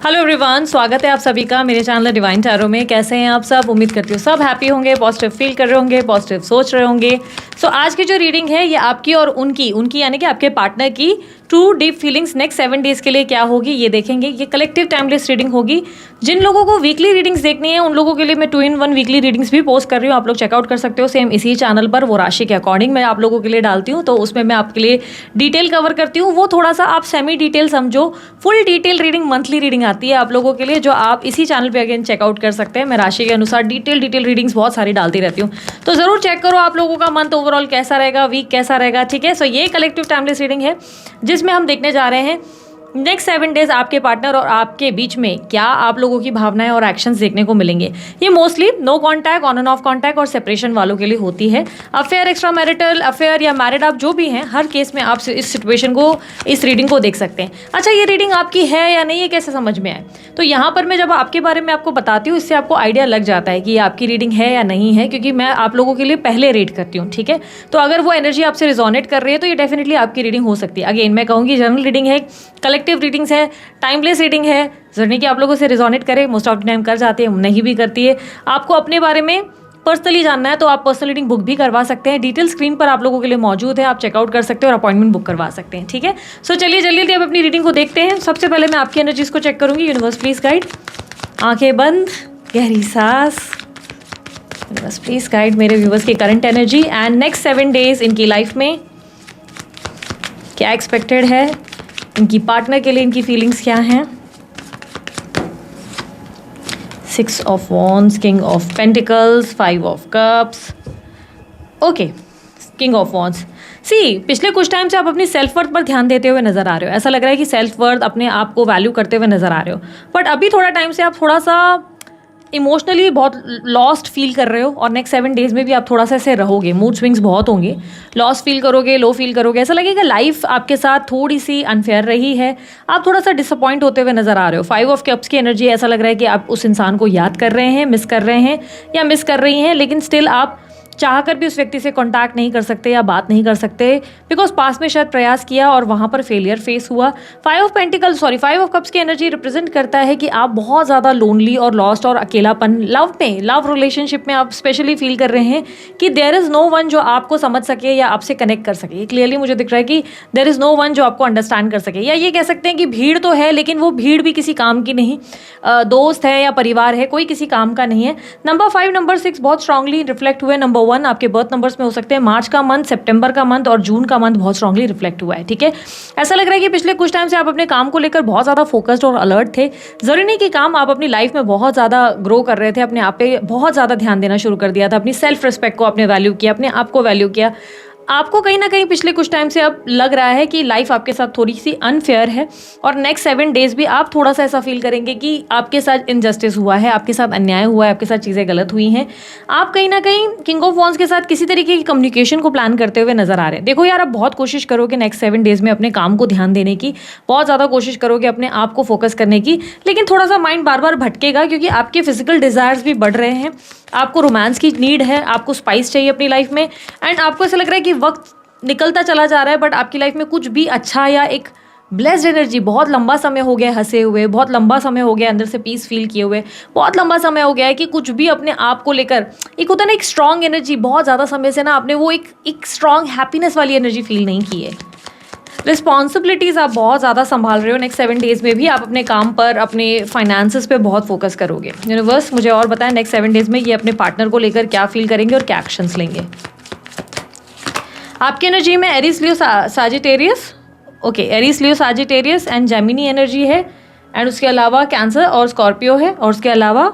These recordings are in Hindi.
हेलो एवरीवन, स्वागत है आप सभी का मेरे चैनल डिवाइन टैरो में। कैसे हैं आप सब? उम्मीद करती हूँ सब हैप्पी होंगे, पॉजिटिव फील कर रहे होंगे, पॉजिटिव सोच रहे होंगे। सो आज की जो रीडिंग है ये आपकी और उनकी यानी कि आपके पार्टनर की true deep feelings next 7 days के लिए क्या होगी ये देखेंगे। ये कलेक्टिव टाइमलेस रीडिंग होगी। जिन लोगों को वीकली रीडिंग्स देखनी है उन लोगों के लिए मैं 2-in-1 वीकली रीडिंग्स भी पोस्ट कर रही हूँ, आप लोग चेकआउट कर सकते हो। सेम इसी चैनल पर वो राशि के अकॉर्डिंग मैं आप लोगों के लिए डालती हूँ, तो उसमें मैं आपके लिए डिटेल कवर करती हूँ। वो थोड़ा सा आप सेमी डिटेल समझो, full detail reading monthly reading आती है आप लोगों के लिए, जो आप इसी चैनल पे अगेन चेकआउट कर सकते हैं। मैं राशि के अनुसार डिटेल रीडिंग्स बहुत सारी डालती रहती हूँ, तो जरूर चेक करो आप लोगों का मंथ ओवरऑल कैसा रहेगा, वीक कैसा रहेगा। ठीक है, सो ये कलेक्टिव टाइमलेस रीडिंग है जिसमें हम देखने जा रहे हैं नेक्स्ट 7 डेज आपके पार्टनर और आपके बीच में क्या आप लोगों की भावनाएं और एक्शंस देखने को मिलेंगे। ये mostly no contact, on and off contact और सेपरेशन वालों के लिए होती है। अफेयर, एक्स्ट्रा मैरिटल अफेयर या मैरिड आप जो भी हैं, हर केस में आप इस सिचुएशन को, इस रीडिंग को देख सकते हैं। अच्छा, ये रीडिंग आपकी है या नहीं, ये कैसे समझ में आए? तो यहाँ पर मैं जब आपके बारे में आपको बताती हूँ, इससे आपको आइडिया लग जाता है कि ये आपकी रीडिंग है या नहीं है, क्योंकि मैं आप लोगों के लिए पहले रीड करती हूँ। ठीक है, तो अगर वो एनर्जी आपसे रिजोनेट कर रही है तो ये डेफिनेटली आपकी रीडिंग हो सकती है। अगेन मैं कहूँगी जनरल रीडिंग है, कलेक्टिव रीडिंग्स है, टाइमलेस रीडिंग है। जरूरी कि आप लोगों से रिजोनेट करे, मोस्ट ऑफ द टाइम कर जाती है, नहीं भी करती है। आपको अपने बारे में पर्सनली जानना है तो आप पर्सनल रीडिंग बुक भी करवा सकते हैं। डिटेल स्क्रीन पर आप लोगों के लिए मौजूद है, आप चेकआउट कर सकते हैं और अपॉइंटमेंट बुक करवा सकते हैं। ठीक है, सो चलिए जल्दी जल्दी अब अपनी रीडिंग को देखते हैं। सबसे पहले मैं आपकी एनर्जीज को चेक करूंगी। यूनिवर्स प्लीज गाइड, आंखें बंद, गहरी सांस। यूनिवर्स प्लीज गाइड मेरे व्यूवर्स की current energy and next 7 days इनकी लाइफ में क्या एक्सपेक्टेड है, इनकी पार्टनर के लिए इनकी फीलिंग्स क्या हैं। 6 of wands, king of pentacles, 5 of cups. Okay, king of wands. See, पिछले कुछ टाइम से आप अपनी सेल्फ वर्थ पर ध्यान देते हुए नजर आ रहे हो। ऐसा लग रहा है कि सेल्फ वर्थ, अपने आप को वैल्यू करते हुए नजर आ रहे हो। बट अभी थोड़ा टाइम से आप थोड़ा सा इमोशनली बहुत लॉस्ट फील कर रहे हो और नेक्स्ट 7 डेज में भी आप थोड़ा सा ऐसे रहोगे। मूड स्विंग्स बहुत होंगे, लॉस फील करोगे, लो फील करोगे। ऐसा लगेगा लाइफ आपके साथ थोड़ी सी अनफेयर रही है, आप थोड़ा सा डिसअपॉइंट होते हुए नजर आ रहे हो। 5 ऑफ कप्स की एनर्जी, ऐसा लग रहा है कि आप उस इंसान को याद कर रहे हैं, मिस कर रहे हैं या मिस कर रही हैं, लेकिन स्टिल आप चाहकर भी उस व्यक्ति से कांटेक्ट नहीं कर सकते या बात नहीं कर सकते, बिकॉज पास में शायद प्रयास किया और वहाँ पर फेलियर फेस हुआ। 5 ऑफ कप्स की एनर्जी रिप्रेजेंट करता है कि आप बहुत ज़्यादा लोनली और लॉस्ट और अकेलापन लव रिलेशनशिप में आप स्पेशली फील कर रहे हैं कि देयर इज़ नो वन जो आपको समझ सके या आपसे कनेक्ट कर सके। क्लियरली मुझे दिख रहा है कि देयर इज़ नो वन जो आपको अंडरस्टैंड कर सके, या ये कह सकते हैं कि भीड़ तो है लेकिन वो भीड़ भी किसी काम की नहीं, दोस्त है या परिवार है, कोई किसी काम का नहीं है। नंबर 5, नंबर 6 बहुत स्ट्रांगली रिफ्लेक्ट हुए। नंबर 1 आपके बर्थ नंबर्स में हो सकते हैं। मार्च का मंथ, सितंबर का मंथ और जून का मंथ बहुत स्ट्रांगली रिफ्लेक्ट हुआ है। ठीक है, ऐसा लग रहा है कि पिछले कुछ टाइम से आप अपने काम को लेकर बहुत ज़्यादा फोकस्ड और अलर्ट थे। जरूरी नहीं कि काम आप अपनी लाइफ में बहुत ज़्यादा ग्रो कर रहे थे, अपने आप पे बहुत ज़्यादा ध्यान देना शुरू कर दिया था, अपनी सेल्फ रिस्पेक्ट को आपने वैल्यू किया, अपने आप को वैल्यू किया। आपको कहीं ना कहीं पिछले कुछ टाइम से अब लग रहा है कि लाइफ आपके साथ थोड़ी सी अनफेयर है और नेक्स्ट 7 डेज भी आप थोड़ा सा ऐसा फील करेंगे कि आपके साथ इनजस्टिस हुआ है, आपके साथ अन्याय हुआ है, आपके साथ चीज़ें गलत हुई हैं। आप कहीं ना कहीं किंग ऑफ वॉन्ड्स के साथ किसी तरीके की कम्युनिकेशन को प्लान करते हुए नजर आ रहे हैं। देखो यार, आप बहुत कोशिश करोगे नेक्स्ट 7 डेज में अपने काम को ध्यान देने की, बहुत ज़्यादा कोशिश करोगे अपने आप को फोकस करने की, लेकिन थोड़ा सा माइंड बार बार भटकेगा क्योंकि आपके फिजिकल डिज़ायर्स भी बढ़ रहे हैं। आपको रोमांस की नीड है, आपको स्पाइस चाहिए अपनी लाइफ में, एंड आपको ऐसा लग रहा है कि वक्त निकलता चला जा रहा है बट आपकी लाइफ में कुछ भी अच्छा या एक ब्लेस्ड एनर्जी, बहुत लंबा समय हो गया हंसे हुए, बहुत लंबा समय हो गया अंदर से पीस फील किए हुए, बहुत लंबा समय हो गया है कि कुछ भी अपने आप को लेकर एक होता है ना, एक स्ट्रांग एनर्जी, बहुत ज़्यादा समय से ना आपने वो एक स्ट्रांग हैप्पीनेस वाली एनर्जी फील नहीं की है। रिस्पॉन्सिबिलिटीज़ आप बहुत ज़्यादा संभाल रहे हो। नेक्स्ट 7 डेज में भी आप अपने काम पर, अपने फाइनेंसेस पे बहुत फोकस करोगे। यूनिवर्स मुझे और बताएं नेक्स्ट 7 डेज में ये अपने पार्टनर को लेकर क्या फील करेंगे और क्या एक्शंस लेंगे। आपकी एनर्जी में Aries, Leo, Sagittarius, okay, Aries, Leo, Sagittarius and Gemini energy है, एंड उसके अलावा कैंसर और स्कॉर्पियो है, और उसके अलावा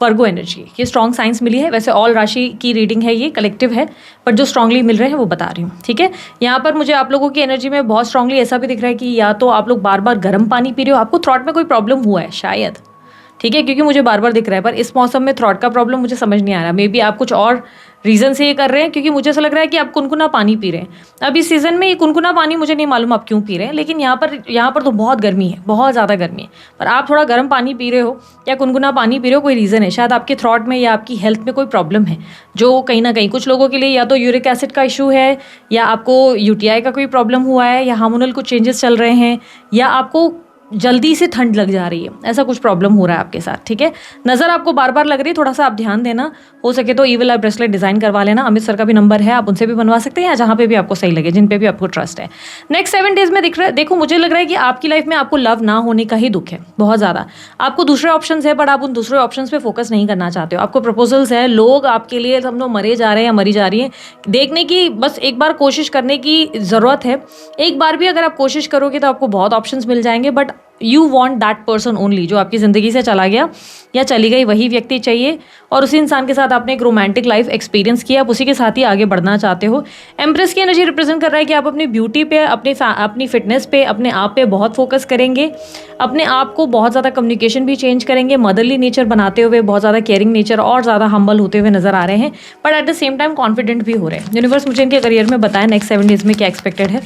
वर्गो एनर्जी। ये स्ट्रॉन्ग साइंस मिली है। वैसे ऑल राशि की रीडिंग है, ये कलेक्टिव है, बट जो स्ट्रांगली मिल रहे हैं वो बता रही हूँ। ठीक है, यहाँ पर मुझे आप लोगों की एनर्जी में बहुत स्ट्रांगली ऐसा भी दिख रहा है कि या तो आप लोग बार बार गर्म पानी पी रहे हो, आपको थ्रॉट में कोई प्रॉब्लम हुआ है शायद। ठीक है, क्योंकि मुझे बार बार दिख रहा है, पर इस मौसम में थ्रॉट का प्रॉब्लम मुझे समझ नहीं आ रहा। मे बी आप कुछ और रीज़न से ये कर रहे हैं, क्योंकि मुझे ऐसा लग रहा है कि आप कुनकुना पानी पी रहे हैं। अब इस सीज़न में ये कुनकुना पानी मुझे नहीं मालूम आप क्यों पी रहे हैं, लेकिन यहाँ पर तो बहुत गर्मी है, बहुत ज़्यादा गर्मी है, पर आप थोड़ा गर्म पानी पी रहे हो या कुनकुना पानी पी रहे हो, कोई रीज़न है। शायद आपके थ्रॉट में या आपकी हेल्थ में कोई प्रॉब्लम है, जो कहीं ना कहीं कुछ लोगों के लिए या तो यूरिक एसिड का इशू है, या आपको यूटीआई का कोई प्रॉब्लम हुआ है, या हार्मोनल कुछ चेंजेस चल रहे हैं, या आपको जल्दी से ठंड लग जा रही है, ऐसा कुछ प्रॉब्लम हो रहा है आपके साथ, ठीक है। नज़र आपको बार बार लग रही है, थोड़ा सा आप ध्यान देना। हो सके तो ईविल आई ब्रेसलेट डिज़ाइन करवा लेना। अमित सर का भी नंबर है, आप उनसे भी बनवा सकते हैं, या जहाँ पे भी आपको सही लगे, जिन पे भी आपको ट्रस्ट है। नेक्स्ट 7 डेज में देखो मुझे लग रहा है कि आपकी लाइफ में आपको लव ना होने का ही दुख है बहुत ज़्यादा। आपको दूसरे ऑप्शंस है, बट आप उन दूसरे ऑप्शंस पे फोकस नहीं करना चाहते हो। आपको प्रपोजल्स है, लोग आपके लिए सब लोग मरे जा रहे हैं या मरी जा रही है, देखने की बस एक बार कोशिश करने की ज़रूरत है। एक बार भी अगर आप कोशिश करोगे तो आपको बहुत ऑप्शंस मिल जाएंगे, but you want that person only. जो आपकी ज़िंदगी से चला गया या चली गई वही व्यक्ति चाहिए, और उसी इंसान के साथ आपने एक रोमांटिक लाइफ एक्सपीरियंस किया, आप उसी के साथ ही आगे बढ़ना चाहते हो। एम्प्रेस की एनर्जी रिप्रेजेंट कर रहा है कि आप अपनी ब्यूटी पे, अपनी फिटनेस पे, अपने आप पे बहुत फोकस करेंगे। अपने आप को बहुत ज़्यादा कम्युनिकेशन भी चेंज करेंगे, मदरली नेचर बनाते हुए, बहुत ज़्यादा केयरिंग नेचर और ज़्यादा हम्बल होते हुए नजर आ रहे हैं, but at the same time confident भी हो रहे हैं। यूनिवर्स मुझे इनके करियर में बताएं नेक्स्ट 7 डेज में क्या एक्सपेक्टेड है।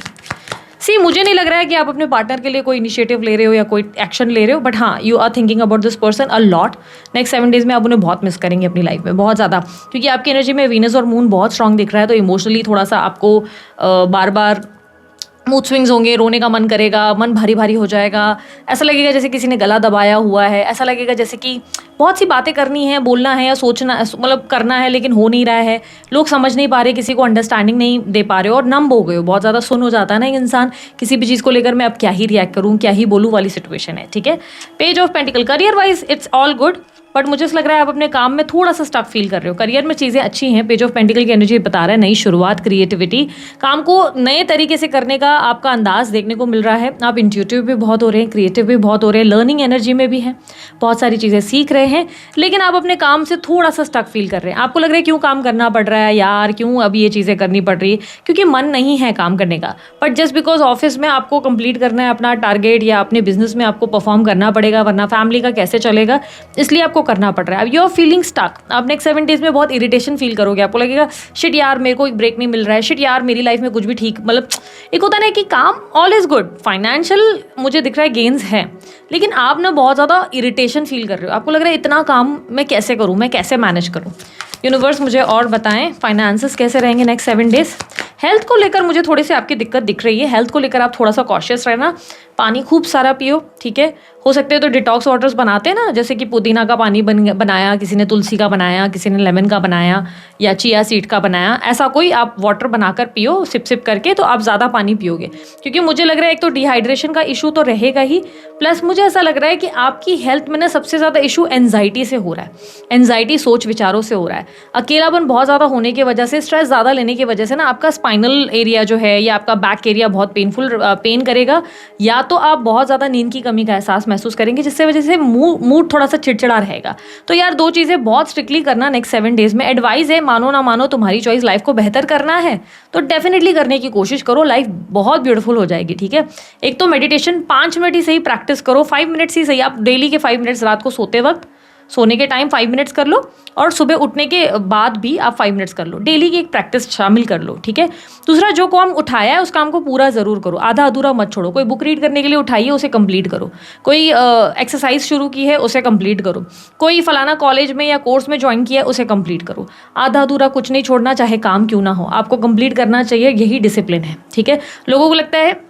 मुझे नहीं लग रहा है कि आप अपने पार्टनर के लिए कोई इनिशिएटिव ले रहे हो या कोई एक्शन ले रहे हो, बट हाँ, you are thinking about this person a lot. Next 7 days में आप उन्हें बहुत मिस करेंगे अपनी लाइफ में, बहुत ज़्यादा, क्योंकि आपकी एनर्जी में वीनस और मून बहुत स्ट्रांग दिख रहा है। तो इमोशनली थोड़ा सा आपको बार बार मूड स्विंग्स होंगे, रोने का मन करेगा, मन भारी भारी हो जाएगा, ऐसा लगेगा जैसे किसी ने गला दबाया हुआ है, ऐसा लगेगा जैसे कि बहुत सी बातें करनी है, बोलना है या सोचना, मतलब करना है, लेकिन हो नहीं रहा है। लोग समझ नहीं पा रहे, किसी को अंडरस्टैंडिंग नहीं दे पा रहे हो, और नंब हो गए हो, बहुत ज़्यादा सुन हो जाता है ना इंसान, किसी भी चीज़ को लेकर मैं अब क्या ही रिएक्ट करूँ, क्या ही बोलूँ वाली सिचुएशन है, ठीक है। Page of pentacle, career wise it's all good, but मुझे ऐसा लग रहा है आप अपने काम में थोड़ा सा स्टक फील कर रहे हो। करियर में चीज़ें अच्छी हैं, पेज ऑफ पेंटिकल की एनर्जी बता रहा है नई शुरुआत, क्रिएटिविटी, काम को नए तरीके से करने का आपका अंदाज देखने को मिल रहा है। आप इंट्यूटिव भी बहुत हो रहे हैं, क्रिएटिव भी बहुत हो रहे हैं, लर्निंग एनर्जी में भी है, बहुत सारी चीज़ें सीख रहे हैं, लेकिन आप अपने काम से थोड़ा सा स्टक फील कर रहे हैं। आपको लग रहा है क्यों काम करना पड़ रहा है यार, क्यों अब ये चीज़ें करनी पड़ रही है, क्योंकि मन नहीं है काम करने का, बट जस्ट बिकॉज ऑफिस में आपको कंप्लीट करना है अपना टारगेट, या अपने बिजनेस में आपको परफॉर्म करना पड़ेगा, वरना फैमिली का कैसे चलेगा, इसलिए आपको करना पड़ रहा है। अब फीलिंग स्टक, आप नेक्स्ट 7 डेज में बहुत इरिटेशन फील करोगे। आपको लगेगा शिट यार मेरे को एक ब्रेक नहीं मिल रहा है, शिट यार मेरी लाइफ में कुछ भी ठीक, मतलब एक होता है ना कि काम ऑल इज गुड, फाइनेंशियल मुझे दिख रहा है गेन्स है, लेकिन आप ना बहुत ज़्यादा इरिटेशन फील कर रहे हो। आपको लग रहा है इतना काम मैं कैसे करूँ, मैं कैसे मैनेज करूँ। यूनिवर्स मुझे और बताएं फाइनेंसेस कैसे रहेंगे नेक्स्ट 7 डेज। हेल्थ को लेकर मुझे थोड़ी सी आपकी दिक्कत दिख रही है, हेल्थ को लेकर आप थोड़ा सा कॉशियस रहना, पानी खूब सारा पियो, ठीक है। हो सकते हैं तो डिटॉक्स वाटर्स बनाते हैं ना, जैसे कि पुदीना का पानी बनाया, किसी ने तुलसी का बनाया, किसी ने लेमन का बनाया, या चिया सीड का बनाया, ऐसा कोई आप वाटर बनाकर पियो सिप सिप करके, तो आप ज़्यादा पानी पियोगे। क्योंकि मुझे लग रहा है एक तो डिहाइड्रेशन का इशू तो रहेगा ही, प्लस मुझे ऐसा लग रहा है कि आपकी हेल्थ में ना सबसे ज़्यादा इशू एनजाइटी से हो रहा है। एनजाइटी सोच विचारों से हो रहा है, अकेलापन बहुत ज़्यादा होने की वजह से, स्ट्रेस ज़्यादा लेने की वजह से ना आपका स्पाइनल एरिया जो है या आपका बैक एरिया बहुत पेन करेगा, या तो आप बहुत ज़्यादा नींद की कमी का एहसास महसूस करेंगे, जिससे वजह से मूड थोड़ा सा चिड़चिड़ा रहेगा। तो यार 2 चीज़ें बहुत स्ट्रिक्टली करना नेक्स्ट 7 डेज में। एडवाइस है, मानो ना मानो तुम्हारी चॉइस, लाइफ को बेहतर करना है तो डेफिनेटली करने की कोशिश करो, लाइफ बहुत ब्यूटीफुल हो जाएगी, ठीक है। एक तो मेडिटेशन 5 मिनट ही सही प्रैक्टिस करो, 5 मिनट्स ही सही, आप डेली के 5 मिनट्स रात को सोते वक्त, सोने के टाइम 5 मिनट्स कर लो, और सुबह उठने के बाद भी आप 5 मिनट्स कर लो, डेली की एक प्रैक्टिस शामिल कर लो, ठीक है। दूसरा, जो काम उठाया है उस काम को पूरा ज़रूर करो, आधा अधूरा मत छोड़ो। कोई बुक रीड करने के लिए उठाइए, उसे कंप्लीट करो। कोई एक्सरसाइज शुरू की है, उसे कंप्लीट करो। कोई फलाना कॉलेज में या कोर्स में ज्वाइन किया है, उसे कंप्लीट करो। आधा अधूरा कुछ नहीं छोड़ना, चाहे काम क्यों ना हो, आपको कंप्लीट करना चाहिए, यही डिसिप्लिन है, ठीक है। लोगों को लगता है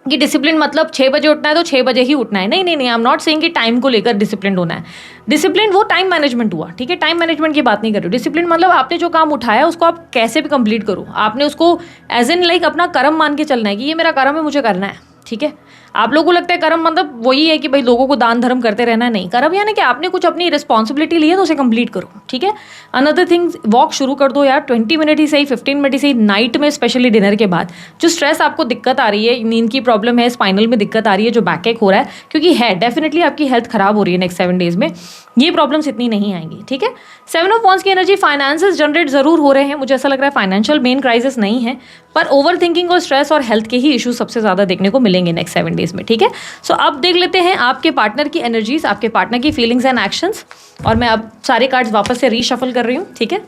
कि डिसिप्लिन मतलब 6 बजे उठना है तो 6 बजे ही उठना है। नहीं नहीं नहीं, आई एम नॉट सेइंग कि टाइम को लेकर डिसिप्लिन होना है। डिसिप्लिन वो टाइम मैनेजमेंट हुआ, ठीक है, टाइम मैनेजमेंट की बात नहीं कर रही हूँ। डिसिप्लिन मतलब आपने जो काम उठाया उसको आप कैसे भी कंप्लीट करो, आपने उसको एज इन लाइक अपना कर्म मान के चलना है कि ये मेरा कर्म है, मुझे करना है, ठीक है। आप लोगों को लगता है कर्म मतलब वही है कि भाई लोगों को दान धर्म करते रहना है, नहीं। कर्म यानी कि आपने कुछ अपनी रिस्पॉन्सिबिलिटी ली है तो उसे कंप्लीट करो, ठीक है। अनदर थिंग, वॉक शुरू कर दो यार, 20 मिनट ही सही, 15 मिनट ही सही, नाइट में स्पेशली डिनर के बाद। जो स्ट्रेस आपको दिक्कत आ रही है, नींद की प्रॉब्लम है, स्पाइनल में दिक्कत आ रही है, जो बैक एक हो रहा है, क्योंकि है डेफिनेटली आपकी हेल्थ खराब हो रही है नेक्स्ट 7 डेज में, ये प्रॉब्लम्स इतनी नहीं आएंगी, ठीक है। 7 ऑफ वॉन्ड्स की एनर्जी, फाइनेंसेस जनरेट जरूर हो रहे हैं, मुझे ऐसा लग रहा है फाइनेंशियल मेन क्राइसिस नहीं है, पर ओवर थिंकिंग और स्ट्रेस और हेल्थ के ही इशू सबसे ज़्यादा देखने को मिलेंगे नेक्स्ट 7 डेज में, ठीक है। सो अब देख लेते हैं आपके पार्टनर की एनर्जीज, आपके पार्टनर की फीलिंग्स एंड एक्शंस, और मैं अब सारे कार्ड्स वापस से रीशफल कर रही हूँ, ठीक है।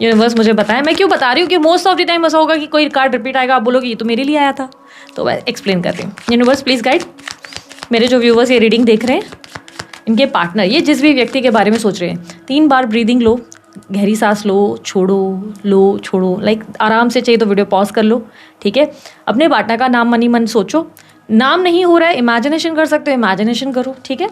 यूनिवर्स मुझे बताएं, मैं क्यों बता रही हूँ कि मोस्ट ऑफ द टाइम ऐसा होगा कि कोई कार्ड रिपीट आएगा, आप बोलोगे ये तो मेरे लिए आया था, तो मैं एक्सप्लेन कर रही हूँ। यूनिवर्स प्लीज़ गाइड मेरे जो व्यूवर्स ये रीडिंग देख रहे हैं, इनके पार्टनर, ये जिस भी व्यक्ति के बारे में सोच रहे हैं, 3 बार ब्रीदिंग लो, गहरी सांस लो, छोड़ो, लाइक आराम से, चाहिए तो वीडियो पॉज कर लो, ठीक है। अपने पार्टनर का नाम मनी मन सोचो, नाम नहीं हो रहा है, इमेजिनेशन कर सकते हो, इमेजिनेशन करो, ठीक है।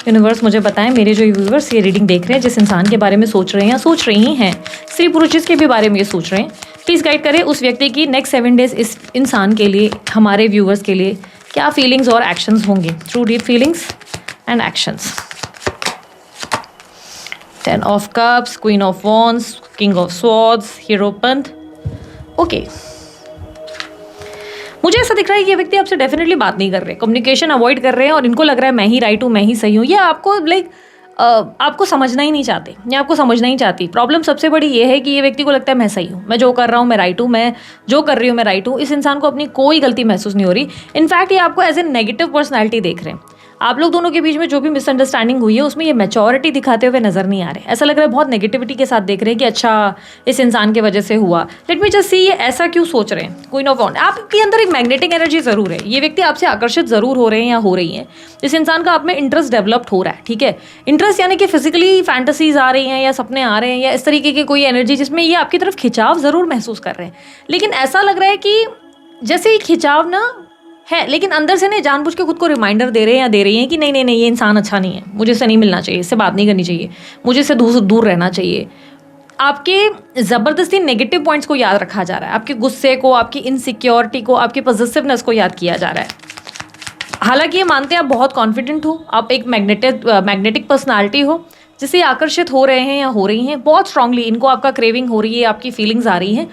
यूनिवर्स मुझे बताएं, मेरे जो व्यूवर्स ये रीडिंग देख रहे हैं, जिस इंसान के बारे में सोच रहे हैं या सोच रही हैं, स्त्री पुरुष के भी बारे में ये सोच रहे हैं, प्लीज़ गाइड करें उस व्यक्ति की नेक्स्ट 7 डेज इस इंसान के लिए, हमारे व्यूवर्स के लिए क्या फीलिंग्स और एक्शंस होंगे, true deep feelings and actions. 10 of cups, queen of wands, king of swords, हीरोपंथ। ओके, मुझे ऐसा दिख रहा है कि ये व्यक्ति आपसे डेफिनेटली बात नहीं कर रहे, कम्युनिकेशन अवॉइड कर रहे हैं और इनको लग रहा है मैं ही राइट हूँ, मैं ही सही हूँ। ये आपको आपको समझना ही नहीं चाहते, या आपको समझना ही चाहती। प्रॉब्लम सबसे बड़ी ये है कि ये व्यक्ति को लगता है मैं सही हूँ, मैं जो कर रहा हूँ मैं राइट हूँ, मैं जो कर रही हूँ मैं राइट हूँ। इस इंसान को अपनी कोई गलती महसूस नहीं हो रही। इनफैक्ट ये आपको एज ए नेगेटिव पर्सनैलिटी देख रहे हैं। आप लोग दोनों के बीच में जो भी मिसअंडरस्टैंडिंग हुई है उसमें ये मैच्योरिटी दिखाते हुए नजर नहीं आ रहे। ऐसा लग रहा है बहुत नेगेटिविटी के साथ देख रहे हैं कि अच्छा इस इंसान की वजह से हुआ। लेट मी जस्ट सी ये ऐसा क्यों सोच रहे हैं। क्वीन ऑफ वॉन्ड, आपके अंदर एक मैग्नेटिक एनर्जी जरूर है। ये व्यक्ति आपसे आकर्षित जरूर हो रहे हैं या हो रही हैं। इस इंसान का आप में इंटरेस्ट डेवलप्ड हो रहा है, ठीक है। इंटरेस्ट यानी कि फिजिकली फैंटेसीज आ रही हैं या सपने आ रहे हैं या इस तरीके की कोई एनर्जी जिसमें ये आपकी तरफ खिंचाव जरूर महसूस कर रहे हैं। लेकिन ऐसा लग रहा है कि जैसे ही खिंचाव ना है, लेकिन अंदर से नहीं, जानबूझ के खुद को रिमाइंडर दे रहे हैं या दे रही हैं कि नहीं नहीं नहीं ये इंसान अच्छा नहीं है, मुझे इससे नहीं मिलना चाहिए, इससे बात नहीं करनी चाहिए, मुझे इससे दूर रहना चाहिए। आपके ज़बरदस्ती नेगेटिव पॉइंट्स को याद रखा जा रहा है, आपके गुस्से को, आपकी इनसिक्योरिटी को, आपकी पॉजिटिवनेस को याद किया जा रहा है। हालांकि ये मानते हैं आप बहुत कॉन्फिडेंट हो, आप एक मैग्नेटिक पर्सनालिटी हो जिससे आकर्षित हो रहे हैं या हो रही हैं बहुत स्ट्रांगली। इनको आपका क्रेविंग हो रही है, आपकी फीलिंग्स आ रही हैं।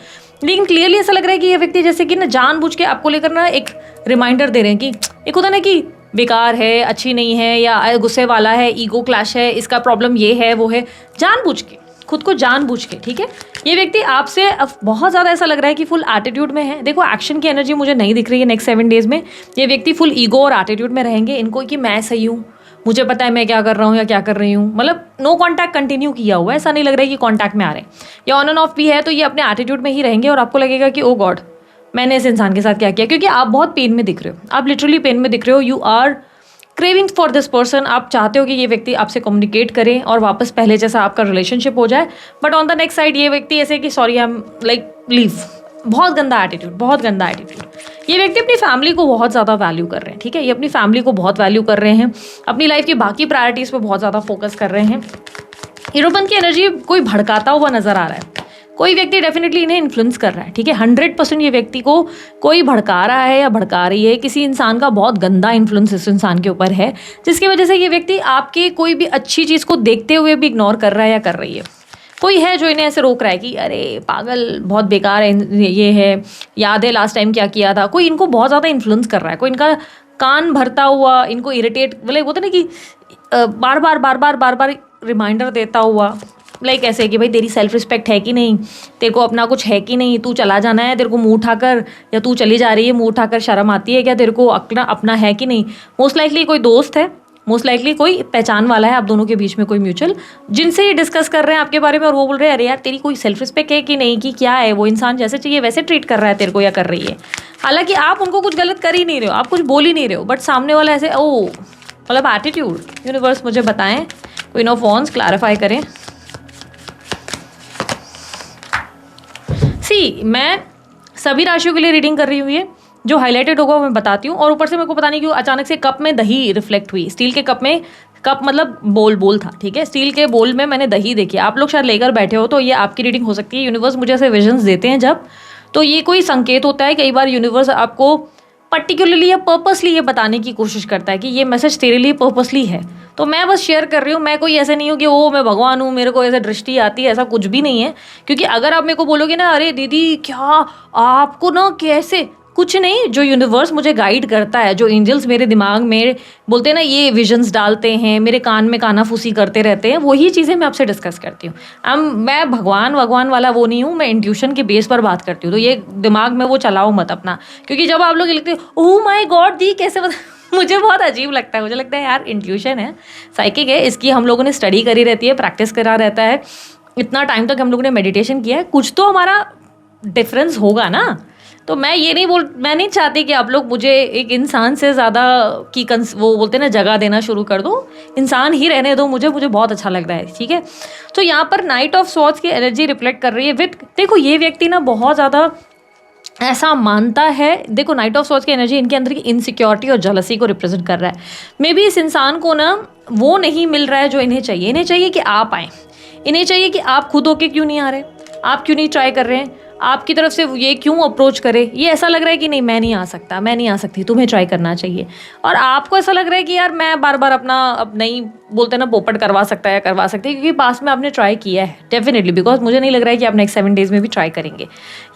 लेकिन क्लियरली ऐसा लग रहा है कि ये व्यक्ति जैसे कि ना जानबूझ के आपको लेकर ना एक रिमाइंडर दे रहे हैं कि एक होता ना कि बेकार है, अच्छी नहीं है, या गुस्से वाला है, ईगो क्लैश है, इसका प्रॉब्लम ये है वो है, जानबूझ के, खुद को जानबूझ के, ठीक है। ये व्यक्ति आपसे बहुत ज़्यादा ऐसा लग रहा है कि फुल एटीट्यूड में है। देखो एक्शन की एनर्जी मुझे नहीं दिख रही है नेक्स्ट 7 डेज में। ये व्यक्ति फुल ईगो और एटीट्यूड में रहेंगे। इनको कि मैं सही हूँ, मुझे पता है मैं क्या कर रहा हूँ या क्या कर रही हूँ, मतलब नो कांटेक्ट कंटिन्यू किया हुआ है। ऐसा नहीं लग रहा है कि कांटेक्ट में आ रहे हैं या ऑन एंड ऑफ भी है, तो ये अपने एटीट्यूड में ही रहेंगे और आपको लगेगा कि ओ गॉड मैंने इस इंसान के साथ क्या किया। क्योंकि आप बहुत पेन में दिख रहे हो, आप लिटरली पेन में दिख रहे हो। You are craving for this person. आप चाहते हो कि ये व्यक्ति आपसे कम्युनिकेट करे और वापस पहले जैसा आपका रिलेशनशिप हो जाए। But on the next side ये व्यक्ति ऐसे कि sorry I am like leave, बहुत गंदा एटीट्यूड, बहुत गंदा एटीट्यूड। ये व्यक्ति अपनी फैमिली को बहुत ज़्यादा वैल्यू कर रहे हैं, ठीक है। ये अपनी फैमिली को बहुत वैल्यू कर रहे हैं, अपनी लाइफ की बाकी प्रायोरिटीज़ पे बहुत ज़्यादा फोकस कर रहे हैं। हीरोपन की एनर्जी कोई भड़काता हुआ नजर आ रहा है। कोई व्यक्ति डेफिनेटली इन्हें इन्फ्लुएंस कर रहा है, ठीक है। 100% ये व्यक्ति को कोई भड़का रहा है या भड़का रही है। किसी इंसान का बहुत गंदा इन्फ्लुएंस इस इंसान के ऊपर है, जिसकी वजह से ये व्यक्ति आपके कोई भी अच्छी चीज़ को देखते हुए भी इग्नोर कर रहा है या कर रही है। कोई है जो इन्हें ऐसे रोक रहा है कि अरे पागल, बहुत बेकार है, ये है, याद है लास्ट टाइम क्या किया था। कोई इनको बहुत ज़्यादा इन्फ्लुएंस कर रहा है, कोई इनका कान भरता हुआ, इनको इरिटेट, मतलब होता ना कि बार बार रिमाइंडर देता हुआ, लाइक ऐसे कि भाई तेरी सेल्फ रिस्पेक्ट है कि नहीं, तेरे को अपना कुछ है कि नहीं, तू चला जाना है, तेरे को मुंह उठाकर, या तू चली जा रही है मुंह उठाकर, शर्म आती है क्या, तेरे को अपना है कि नहीं। मोस्ट लाइकली कोई दोस्त है, मोस्ट लाइकली कोई पहचान वाला है आप दोनों के बीच में, कोई म्यूचुअल, जिनसे ये डिस्कस कर रहे हैं आपके बारे में और वो बोल रहे हैं अरे यार तेरी कोई सेल्फ रिस्पेक्ट है कि नहीं, कि क्या है, वो इंसान जैसे चाहिए वैसे ट्रीट कर रहा है तेरे को या कर रही है। हालांकि आप उनको कुछ गलत कर ही नहीं रहे हो, आप कुछ बोल ही नहीं रहे हो, बट सामने वाला ऐसे ओ, मतलब एटीट्यूड। यूनिवर्स मुझे बताएं, क्वीन ऑफ वॉन्ड्स क्लैरिफाई करें। मैं सभी राशियों के लिए रीडिंग कर रही हूँ, ये जो हाईलाइटेड होगा मैं बताती हूँ। और ऊपर से मेरे को पता नहीं क्यों अचानक से कप में दही रिफ्लेक्ट हुई। स्टील के कप में, कप मतलब बोल था, ठीक है, स्टील के बोल में मैंने दही देखी। आप लोग शायद लेकर बैठे हो तो ये आपकी रीडिंग हो सकती है। यूनिवर्स मुझे ऐसे विजन्स देते हैं जब, तो ये कोई संकेत होता है। कई बार यूनिवर्स आपको पर्टिकुलरली या पर्पसली ये बताने की कोशिश करता है कि ये मैसेज तेरे लिए पर्पसली है, तो मैं बस शेयर कर रही हूँ। मैं कोई ऐसे नहीं हूँ कि ओ मैं भगवान हूँ, मेरे को ऐसे दृष्टि आती है, ऐसा कुछ भी नहीं है। क्योंकि अगर आप मेरे को बोलोगे ना अरे दीदी क्या आपको ना कैसे, कुछ नहीं, जो यूनिवर्स मुझे गाइड करता है, जो एंजल्स मेरे दिमाग में बोलते हैं ना, ये विजन्स डालते हैं, मेरे कान में कानाफूसी करते रहते हैं, वही चीज़ें मैं आपसे डिस्कस करती हूँ। मैं भगवान वाला वो नहीं हूँ, मैं इंट्यूशन के बेस पर बात करती हूँ। तो ये दिमाग में वो चलाओ मत अपना, क्योंकि जब आप लोग लिखते हो ओह माय गॉड दी कैसे मुझे बहुत अजीब लगता है। मुझे लगता है यार इंट्यूशन है, साइकिक है, इसकी हम लोगों ने स्टडी करी रहती है, प्रैक्टिस करा रहता है, इतना टाइम तक हम लोगों ने मेडिटेशन किया है, कुछ तो हमारा डिफरेंस होगा ना। तो मैं नहीं चाहती कि आप लोग मुझे एक इंसान से ज़्यादा की वो बोलते हैं ना जगह देना शुरू कर दो। इंसान ही रहने दो मुझे बहुत अच्छा लग रहा है, ठीक है। तो यहाँ पर नाइट ऑफ स्वॉर्ड्स की एनर्जी रिफ्लेक्ट कर रही है विद, देखो ये व्यक्ति ना बहुत ज़्यादा ऐसा मानता है। देखो नाइट ऑफ सॉर्ड्स की एनर्जी इनके अंदर की इनसिक्योरिटी और जलसी को रिप्रेजेंट कर रहा है। मे बी इस इंसान को ना वो नहीं मिल रहा है जो इन्हें चाहिए। इन्हें चाहिए कि आप आएँ, इन्हें चाहिए कि आप खुद होके क्यों नहीं आ रहे, आप क्यों नहीं ट्राई कर रहे हैं, आपकी तरफ से ये क्यों अप्रोच करे। ये ऐसा लग रहा है कि नहीं मैं नहीं आ सकता, मैं नहीं आ सकती, तुम्हें ट्राई करना चाहिए। और आपको ऐसा लग रहा है कि यार मैं बार बार अपना अब नहीं बोलते ना पोपट करवा सकता है, करवा सकती है, क्योंकि पास में आपने ट्राई किया है डेफिनेटली। बिकॉज मुझे नहीं लग रहा है कि आप नेक्स्ट 7 डेज में भी ट्राई करेंगे।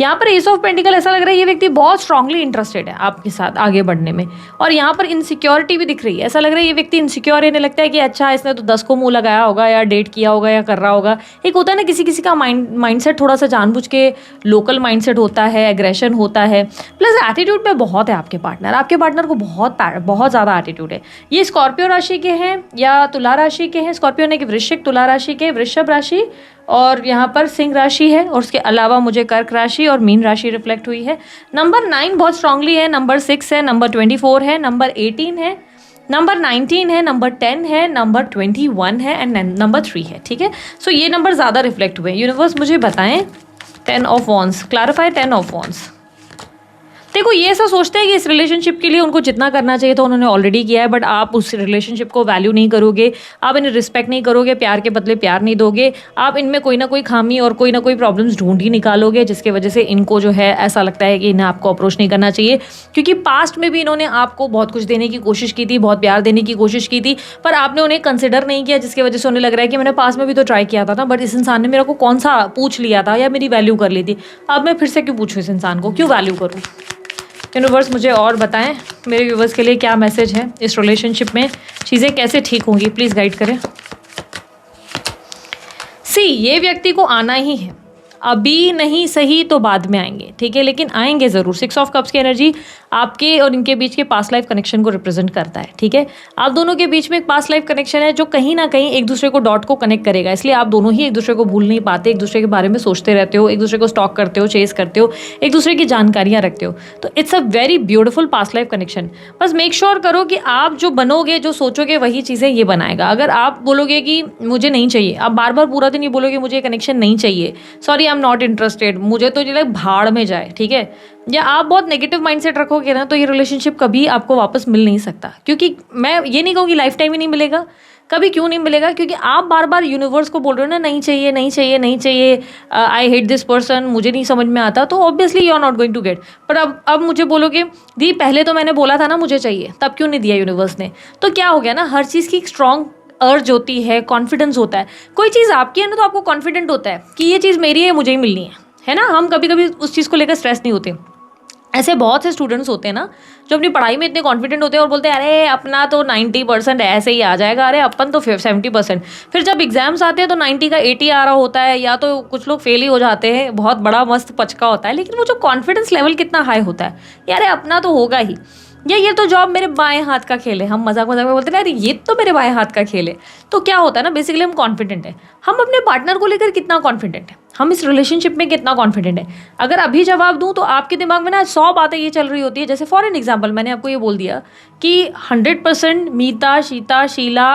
यहाँ पर एस ऑफ पेंटिकल ऐसा लग रहा है ये व्यक्ति बहुत स्ट्रांगली इंटरेस्टेड है आपके साथ आगे बढ़ने में। और यहाँ पर इनसिक्योरिटी भी दिख रही है। ऐसा लग रहा है ये व्यक्ति इनसिक्योर, इन्हें लगता है कि अच्छा इसने तो 10 को मुंह लगाया होगा या डेट किया होगा या कर रहा होगा। एक होता है ना किसी किसी का माइंडसेट थोड़ा सा जानबूझ के लोकल माइंडसेट होता है, एग्रेशन होता है, प्लस एटीट्यूड पे बहुत है आपके पार्टनर को बहुत ज़्यादा एटीट्यूड है। ये स्कॉर्पियो राशि के हैं या तुला राशि के हैं। स्कॉर्पियो ने कि वृश्चिक, तुला राशि के, वृषभ राशि और यहाँ पर सिंह राशि है। और उसके अलावा मुझे कर्क राशि और मीन राशि रिफ्लेक्ट हुई है। नंबर 9 बहुत स्ट्रांगली है, नंबर 6 है, नंबर 24 है, नंबर 18 है, नंबर 19 है, नंबर 10 है, नंबर 21 है एंड नंबर 3 है। ठीक है, सो ये नंबर ज़्यादा रिफ्लेक्ट हुए हैं। यूनिवर्स मुझे बताएं 10 of wands, clarify 10 of wands. देखो ये ऐसा सोचते हैं कि इस रिलेशनशिप के लिए उनको जितना करना चाहिए था उन्होंने ऑलरेडी किया है, बट आप उस रिलेशनशिप को वैल्यू नहीं करोगे, आप इन्हें रिस्पेक्ट नहीं करोगे, प्यार के बदले प्यार नहीं दोगे, आप इनमें कोई ना कोई खामी और कोई ना कोई प्रॉब्लम्स ढूंढ ही निकालोगे, जिसकी वजह से इनको जो है ऐसा लगता है कि इन्हें आपको अप्रोच नहीं करना चाहिए। क्योंकि पास्ट में भी इन्होंने आपको बहुत कुछ देने की कोशिश की थी, बहुत प्यार देने की कोशिश की थी, पर आपने उन्हें कंसिडर नहीं किया, जिसकी वजह से उन्हें लग रहा है कि मैंने पास्ट में भी तो ट्राई किया था ना, बट इस इंसान ने मेरे को कौन सा पूछ लिया था या मेरी वैल्यू कर ली थी, अब मैं फिर से क्यों पूछूँ इस इंसान को, क्यों वैल्यू करूँ। यूनिवर्स मुझे और बताएं मेरे व्यूवर्स के लिए क्या मैसेज है, इस रिलेशनशिप में चीज़ें कैसे ठीक होंगी, प्लीज़ गाइड करें। ये व्यक्ति को आना ही है, अभी नहीं सही तो बाद में आएंगे, ठीक है, लेकिन आएंगे ज़रूर। 6 ऑफ कप्स की एनर्जी आपके और इनके बीच के पास्ट लाइफ कनेक्शन को रिप्रेजेंट करता है। ठीक है, आप दोनों के बीच में एक पास्ट लाइफ कनेक्शन है जो कहीं ना कहीं एक दूसरे को डॉट को कनेक्ट करेगा। इसलिए आप दोनों ही एक दूसरे को भूल नहीं पाते, एक दूसरे के बारे में सोचते रहते हो, एक दूसरे को स्टॉक करते हो, चेस करते हो, एक दूसरे की जानकारियाँ रखते हो। तो it's a very beautiful past life connection. बस मेक श्योर करो कि आप जो बनोगे, जो सोचोगे, वही चीज़ें ये बनाएगा। अगर आप बोलोगे कि मुझे नहीं चाहिए, आप बार बार पूरा दिन ये बोलोगे मुझे कनेक्शन नहीं चाहिए, sorry I am not interested, मुझे तो ये भाड़ में जाए, ठीक है, या आप बहुत नेगेटिव माइंडसेट रखोगे ना, तो ये रिलेशनशिप कभी आपको वापस मिल नहीं सकता। क्योंकि मैं ये नहीं कहूँगी लाइफ टाइम ही नहीं मिलेगा, कभी क्यों नहीं मिलेगा, क्योंकि आप बार बार यूनिवर्स को बोल रहे हो ना नहीं चाहिए नहीं चाहिए नहीं चाहिए, आई हेट दिस पर्सन, मुझे नहीं समझ में आता, तो obviously you are not going to get. पर अब मुझे बोलोगे दी पहले तो मैंने बोला था ना मुझे चाहिए, तब क्यों नहीं दिया यूनिवर्स ने, तो क्या हो गया ना, हर चीज़ की एक स्ट्रॉन्ग अर्ज होती है, कॉन्फिडेंस होता है। कोई चीज़ आपकी है ना तो आपको कॉन्फिडेंट होता है कि ये चीज़ मेरी है, मुझे ही मिलनी है ना। हम कभी कभी उस चीज़ को लेकर स्ट्रेस नहीं होते। ऐसे बहुत से स्टूडेंट्स होते हैं ना जो अपनी पढ़ाई में इतने कॉन्फिडेंट होते हैं और बोलते हैं अरे अपना तो 90% ऐसे ही आ जाएगा, अरे अपन तो 70%। फिर जब एग्जाम्स आते हैं तो 90 का 80 आ रहा होता है, या तो कुछ लोग फेल ही हो जाते हैं, बहुत बड़ा मस्त पचका होता है। लेकिन वो जो कॉन्फिडेंस लेवल कितना हाई होता है, यार अपना तो होगा ही, या ये तो जॉब मेरे बाएं हाथ का खेल है। हम मजाक मजाक में बोलते हैं अरे ये तो मेरे बाएं हाथ का खेल है। तो क्या होता है ना, बेसिकली हम कॉन्फिडेंट है। हम अपने पार्टनर को लेकर कितना कॉन्फिडेंट है, हम इस रिलेशनशिप में कितना कॉन्फिडेंट है। अगर अभी जवाब दूं तो आपके दिमाग में ना 100 बातें ये चल रही होती है। जैसे फॉर एन एग्जाम्पल मैंने आपको ये बोल दिया कि 100% मीता, शीता, शीला,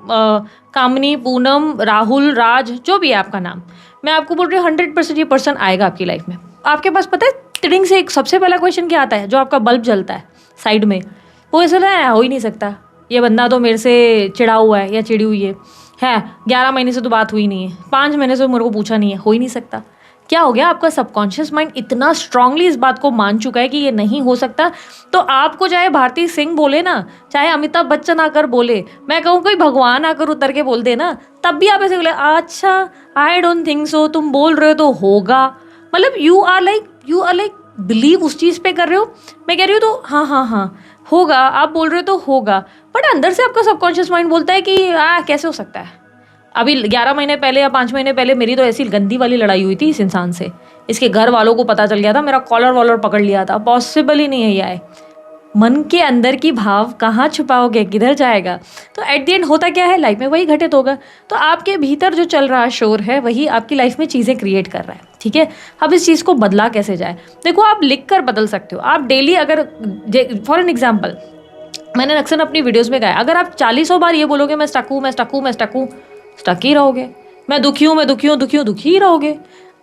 कामनी, पूनम, राहुल, राज, जो भी है आपका नाम, मैं आपको बोल रही हूँ 100% ये पर्सन आएगा आपकी लाइफ में। आपके पास पता है तिड़िंग से एक सबसे पहला क्वेश्चन क्या आता है, जो आपका बल्ब जलता है साइड में, वो ऐसा है हो ही नहीं सकता, ये बंदा तो मेरे से चिढ़ा हुआ है या चिड़ी हुई है 11 महीने से तो बात हुई नहीं है, 5 महीने से मेरे को पूछा नहीं है, हो ही नहीं सकता। क्या हो गया, आपका सबकॉन्शियस माइंड इतना स्ट्रांगली इस बात को मान चुका है कि ये नहीं हो सकता। तो आपको चाहे भारती सिंह बोले ना, चाहे अमिताभ बच्चन आकर बोले, मैं कहूँ कोई भगवान आकर उतर के बोल दे ना, तब भी आप ऐसे बोले अच्छा आई डोंट थिंक सो, तुम बोल रहे हो तो होगा। मतलब यू आर लाइक बिलीव उस चीज़ पे कर रहे हो। मैं कह रही हूँ तो हाँ होगा, आप बोल रहे हो तो होगा, बट अंदर से आपका सबकॉन्शियस माइंड बोलता है कि कैसे हो सकता है। अभी 11 महीने पहले या 5 महीने पहले मेरी तो ऐसी गंदी वाली लड़ाई हुई थी इस इंसान से, इसके घर वालों को पता चल गया था, मेरा कॉलर वॉलर पकड़ लिया था, पॉसिबल ही नहीं है ये आए। मन के अंदर की भाव कहाँ छुपाओगे, किधर जाएगा। तो एट द एंड होता क्या है, लाइफ में वही घटित होगा। तो आपके भीतर जो चल रहा शोर है वही आपकी लाइफ में चीज़ें क्रिएट कर रहा है, ठीक है। अब इस चीज़ को बदला कैसे जाए, देखो आप लिख कर बदल सकते हो। आप डेली अगर फॉर एन एग्जाम्पल मैंने अक्सर अपनी वीडियोस में कहा, अगर आप 40 बार ये बोलोगे मैं स्टक हूँ, स्टक ही रहोगे। मैं दुखी हूँ, दुखी ही रहोगे।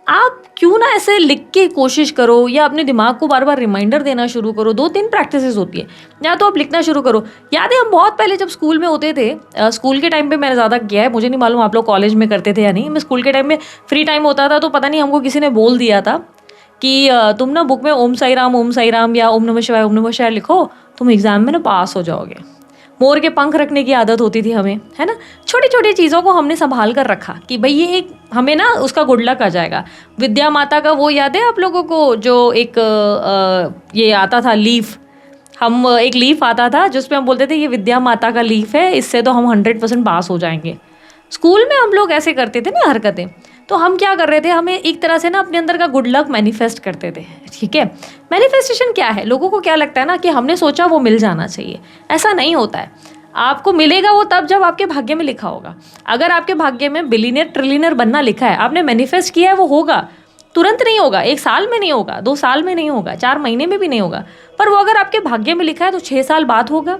आप क्यों ना ऐसे लिख के कोशिश करो या अपने दिमाग को बार बार रिमाइंडर देना शुरू करो। 2-3 प्रैक्टिसेस होती है, या तो आप लिखना शुरू करो। याद है हम बहुत पहले जब स्कूल में होते थे, स्कूल के टाइम पे मैंने ज़्यादा किया है, मुझे नहीं मालूम आप लोग कॉलेज में करते थे या नहीं। मैं स्कूल के टाइम में फ्री टाइम होता था तो पता नहीं हमको किसी ने बोल दिया था कि तुम ना बुक में ओम साई राम या ओम नमः शिवाय लिखो, तुम एग्जाम में ना पास हो जाओगे। मोर के पंख रखने की आदत होती थी हमें, है ना। छोटी छोटी चीज़ों को हमने संभाल कर रखा कि भाई ये एक हमें ना उसका गुड लक आ जाएगा। विद्या माता का वो याद है आप लोगों को, जो एक ये आता था लीफ, हम एक लीफ आता था जिसपे हम बोलते थे ये विद्या माता का लीफ है, इससे तो हम 100% पास हो जाएंगे। स्कूल में हम लोग ऐसे करते थे ना हरकतें। तो हम क्या कर रहे थे, हमें एक तरह से ना अपने अंदर का गुड लक मैनिफेस्ट करते थे, ठीक है। मैनिफेस्टेशन क्या है, लोगों को क्या लगता है ना कि हमने सोचा वो मिल जाना चाहिए। ऐसा नहीं होता है। आपको मिलेगा वो तब जब आपके भाग्य में लिखा होगा। अगर आपके भाग्य में बिलियनियर ट्रिलियनियर बनना लिखा है, आपने मैनिफेस्ट किया है, वो होगा। तुरंत नहीं होगा, 1 साल में नहीं होगा, 2 साल में नहीं होगा, 4 महीने में भी नहीं होगा, पर वो अगर आपके भाग्य में लिखा है तो 6 साल बाद होगा,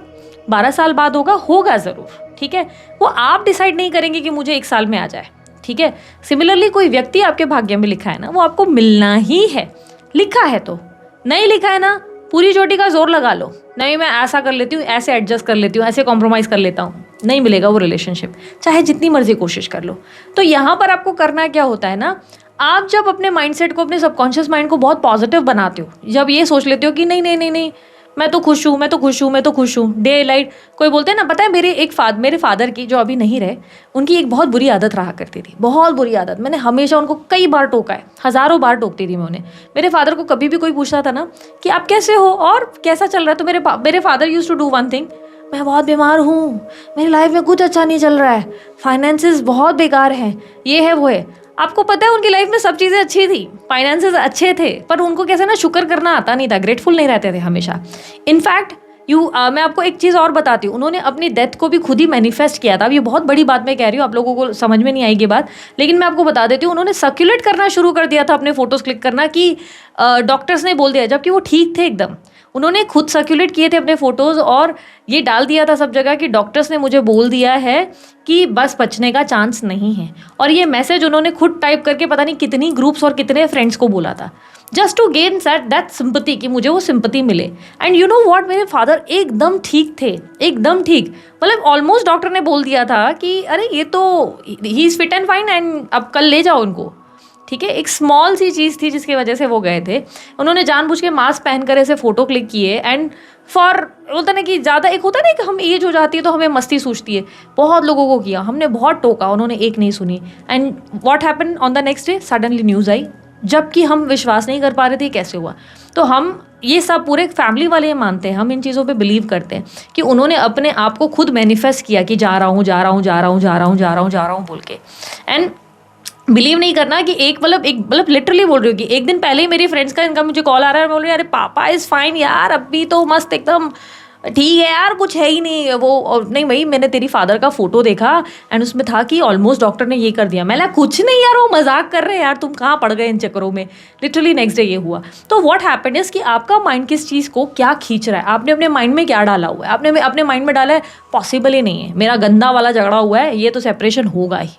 12 साल बाद होगा ज़रूर, ठीक है। वो आप डिसाइड नहीं करेंगे कि मुझे 1 साल में आ जाए, ठीक है। सिमिलरली कोई व्यक्ति आपके भाग्य में लिखा है ना, वो आपको मिलना ही है। लिखा है तो, नहीं लिखा है ना, पूरी चोटी का जोर लगा लो, नहीं मैं ऐसा कर लेती हूँ, ऐसे एडजस्ट कर लेती हूँ, ऐसे कॉम्प्रोमाइज़ कर लेता हूँ, नहीं मिलेगा वो रिलेशनशिप, चाहे जितनी मर्जी कोशिश कर लो। तो यहाँ पर आपको करना क्या होता है ना, आप जब अपने माइंडसेट को, अपने सबकॉन्शियस माइंड को बहुत पॉजिटिव बनाते हो, जब ये सोच लेते हो कि नहीं नहीं नहीं नहीं मैं तो खुश हूँ, मैं तो खुश हूँ, मैं तो खुश हूँ, डे लाइट। कोई बोलते हैं ना, पता है मेरे फादर की, जो अभी नहीं रहे, उनकी एक बहुत बुरी आदत रहा करती थी, बहुत बुरी आदत। मैंने हमेशा उनको कई बार टोका है, हज़ारों बार टोकती थी मैं उन्हें। मेरे फादर को कभी भी कोई पूछता था ना कि आप कैसे हो और कैसा चल रहा है, तो मेरे father used to do one thing, मैं बहुत बीमार हूँ, मेरी लाइफ में कुछ अच्छा नहीं चल रहा है, फाइनेंसेस बहुत बेकार हैं, ये है वो है। आपको पता है उनकी लाइफ में सब चीज़ें अच्छी थी, फाइनेंसेस अच्छे थे, पर उनको कैसे ना शुक्र करना आता नहीं था, ग्रेटफुल नहीं रहते थे हमेशा। इनफैक्ट मैं आपको एक चीज़ और बताती हूँ, उन्होंने अपनी डेथ को भी खुद ही मैनिफेस्ट किया था। अब ये बहुत बड़ी बात मैं कह रही हूँ, आप लोगों को समझ में नहीं आएगी बात, लेकिन मैं आपको बता देती हूँ। उन्होंने सर्कुलेट करना शुरू कर दिया था, अपने फोटोज़ क्लिक करना, कि डॉक्टर्स ने बोल दिया, जबकि वो ठीक थे एकदम। उन्होंने खुद सर्कुलेट किए थे अपने फ़ोटोज़ और ये डाल दिया था सब जगह कि डॉक्टर्स ने मुझे बोल दिया है कि बस बचने का चांस नहीं है। और ये मैसेज उन्होंने खुद टाइप करके पता नहीं कितनी ग्रुप्स और कितने फ्रेंड्स को बोला था, just to gain that sympathy, कि मुझे वो सिंपैथी मिले। एंड यू नो व्हाट, मेरे फादर एकदम ठीक थे, एकदम ठीक। मतलब ऑलमोस्ट डॉक्टर ने बोल दिया था कि अरे ये तो he is fit and fine and अब कल ले जाओ उनको, ठीक है। एक स्मॉल सी चीज़ थी जिसकी वजह से वो गए थे। उन्होंने जानबूझ के मास्क पहनकर ऐसे फ़ोटो क्लिक किए, एंड फॉर बोलता ना कि ज़्यादा, एक होता ना कि हम एज हो जाती है तो हमें मस्ती सूझती है, बहुत लोगों को किया हमने, बहुत टोका, उन्होंने एक नहीं सुनी। And what happen on the next day, suddenly news आई, जबकि हम विश्वास नहीं कर पा रहे थे कैसे हुआ। तो हम ये सब पूरे फैमिली वाले मानते हैं, हम इन चीज़ों पे बिलीव करते हैं कि उन्होंने अपने आप को खुद मैनिफेस्ट किया कि जा रहा हूँ जा रहा हूँ जा रहा हूँ जा रहा हूँ जा रहा हूँ जा रहा हूँ बोल के। एंड बिलीव नहीं करना कि एक लिटरली बोल रही हूँ कि एक दिन पहले ही मेरी फ्रेंड्स का इनका मुझे कॉल आ रहा है, बोल रही है अरे पापा इज़ फाइन यार, अभी तो मस्त एकदम ठीक है यार, कुछ है ही नहीं वो। और नहीं भाई, मैंने तेरी फादर का फोटो देखा एंड उसमें था कि ऑलमोस्ट डॉक्टर ने ये कर दिया। मैं कुछ नहीं यार, वो मजाक कर रहे हैं यार, तुम कहाँ पड़ गए इन चक्करों में। लिटरली नेक्स्ट डे ये हुआ। तो व्हाट हैपेंड इज कि आपका माइंड किस चीज़ को क्या खींच रहा है, आपने अपने माइंड में क्या डाला हुआ है। आपने अपने माइंड में डाला है पॉसिबल ही नहीं है, मेरा गंदा वाला झगड़ा हुआ है, ये तो सेपरेशन होगा ही,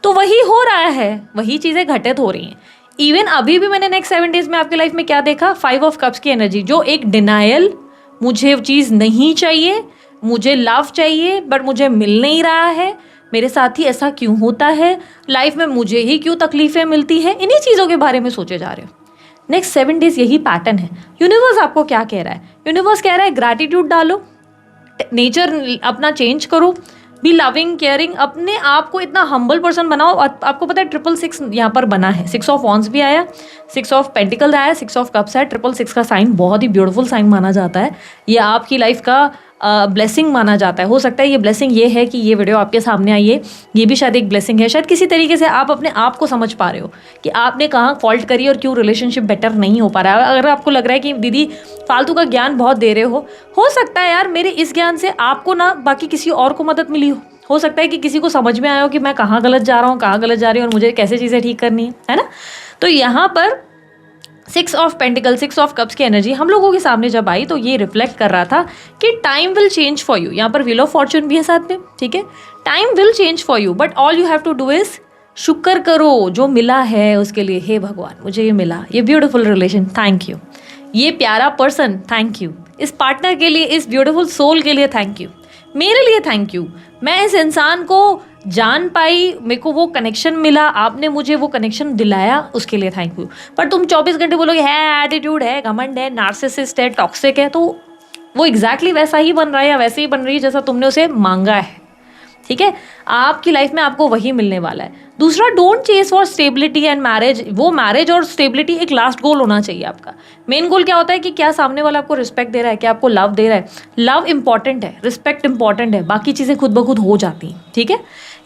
तो वही हो रहा है, वही चीज़ें घटित हो रही हैं। इवन अभी भी मैंने नेक्स्ट 7 डेज में आपकी लाइफ में क्या देखा, 5 ऑफ कप्स की एनर्जी, जो एक डिनायल, मुझे चीज़ नहीं चाहिए, मुझे लव चाहिए बट मुझे मिल नहीं रहा है, मेरे साथ ही ऐसा क्यों होता है, लाइफ में मुझे ही क्यों तकलीफ़ें मिलती है, इन्हीं चीज़ों के बारे में सोचे जा रहे हो। नेक्स्ट 7 डेज यही पैटर्न है। यूनिवर्स आपको क्या कह रहा है, यूनिवर्स कह रहा है ग्रैटिट्यूड डालो, नेचर अपना चेंज करो, बी लविंग केयरिंग, अपने आप को इतना हम्बल पर्सन बनाओ। और आपको पता है 666 यहाँ पर बना है, 6 ऑफ वॉन्ड्स भी आया, 6 ऑफ पेंटिकल आया, 6 ऑफ कप्स है। 666 का साइन बहुत ही ब्यूटीफुल साइन माना जाता है, ये आपकी लाइफ का ब्लेसिंग माना जाता है। हो सकता है ये ब्लेसिंग ये है कि ये वीडियो आपके सामने आई है, ये भी शायद एक ब्लेसिंग है। शायद किसी तरीके से आप अपने आप को समझ पा रहे हो कि आपने कहाँ फॉल्ट करी और क्यों रिलेशनशिप बेटर नहीं हो पा रहा है। अगर आपको लग रहा है कि दीदी फालतू का ज्ञान बहुत दे रहे हो सकता है यार मेरे इस ज्ञान से आपको ना बाकी किसी और को मदद मिली हो सकता है कि किसी को समझ में आया हो कि मैं कहाँ गलत जा रहा हूँ, कहाँ गलत जा रही हूँ और मुझे कैसे चीज़ें ठीक करनी है ना। तो यहाँ पर 6 ऑफ पेंटिकल, 6 ऑफ कप्स की एनर्जी हम लोगों के सामने जब आई तो ये रिफ्लेक्ट कर रहा था कि time will change for you. यहाँ पर व्हील ऑफ फॉर्चून भी है साथ में, ठीक है। Time will change for you but all you have to do is शुक्र करो जो मिला है उसके लिए, हे भगवान मुझे ये मिला, ये ब्यूटीफुल रिलेशन, थैंक यू, ये प्यारा पर्सन थैंक यू, इस पार्टनर के लिए, इस ब्यूटीफुल सोल के लिए थैंक यू, मेरे लिए थैंक यू, मैं इस इंसान को जान पाई, मेरे को वो कनेक्शन मिला, आपने मुझे वो कनेक्शन दिलाया, उसके लिए थैंक यू। पर तुम 24 घंटे बोलोगे है एटीट्यूड है, घमंड है, नार्सिसिस्ट है, टॉक्सिक है, तो वो एग्जैक्टली वैसा ही बन रहा है या वैसे ही बन रही है जैसा तुमने उसे मांगा है। ठीक है, आपकी लाइफ में आपको वही मिलने वाला है। दूसरा, don't chase for stability and marriage. वो मैरिज और स्टेबिलिटी एक लास्ट गोल होना चाहिए आपका। मेन गोल क्या होता है कि क्या सामने वाला आपको रिस्पेक्ट दे रहा है, क्या आपको लव दे रहा है। लव इंपॉर्टेंट है, रिस्पेक्ट इंपॉर्टेंट है, बाकी चीज़ें खुद ब खुद हो जाती हैं। ठीक है,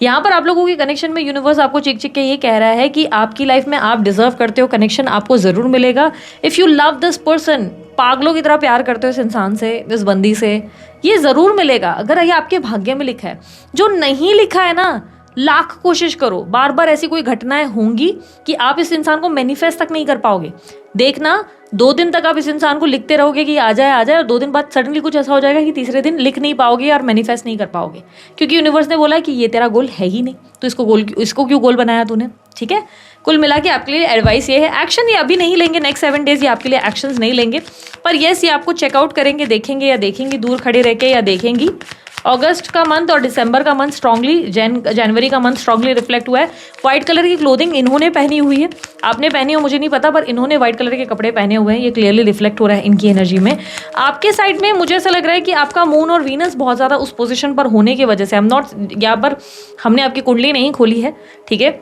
यहाँ पर आप लोगों की कनेक्शन में यूनिवर्स आपको चिक चिक के ये कह रहा है कि आपकी लाइफ में आप डिजर्व करते हो, कनेक्शन आपको ज़रूर मिलेगा। If you love this person, पागलों की तरह प्यार करते हो इस इंसान से, इस बंदी से, ये ज़रूर मिलेगा अगर ये आपके भाग्य में लिखा है। जो नहीं लिखा है ना, लाख कोशिश करो, बार बार ऐसी कोई घटनाएं होंगी कि आप इस इंसान को मैनिफेस्ट तक नहीं कर पाओगे। देखना, 2 दिन तक आप इस इंसान को लिखते रहोगे कि आ जाए आ जाए, और 2 दिन बाद सडनली कुछ ऐसा हो जाएगा कि तीसरे दिन लिख नहीं पाओगे और मैनिफेस्ट नहीं कर पाओगे, क्योंकि यूनिवर्स ने बोला कि ये तेरा गोल है ही नहीं, तो इसको क्यों गोल बनाया तूने। ठीक है, कुल मिला के आपके लिए एडवाइस ये है, एक्शन ये अभी नहीं लेंगे, नेक्स्ट 7 डेज ये आपके लिए एक्शंस नहीं लेंगे, पर येस ये आपको चेकआउट करेंगे, देखेंगे या देखेंगी दूर खड़े रह के या देखेंगी। अगस्त का मंथ और दिसंबर का मंथ स्ट्रांगली, जनवरी का मंथ स्ट्रांगली रिफ्लेक्ट हुआ है। व्हाइट कलर की क्लोथिंग इन्होंने पहनी हुई है, आपने पहनी हो मुझे नहीं पता, पर इन्होंने व्हाइट कलर के कपड़े पहने हुए हैं, ये क्लियरली रिफ्लेक्ट हो रहा है इनकी एनर्जी में। आपके साइड में मुझे ऐसा लग रहा है कि आपका मून और वीनस बहुत ज़्यादा उस पोजिशन पर होने की वजह से, आई एम नॉट, यहाँ पर हमने आपकी कुंडली नहीं खोली है, ठीक है,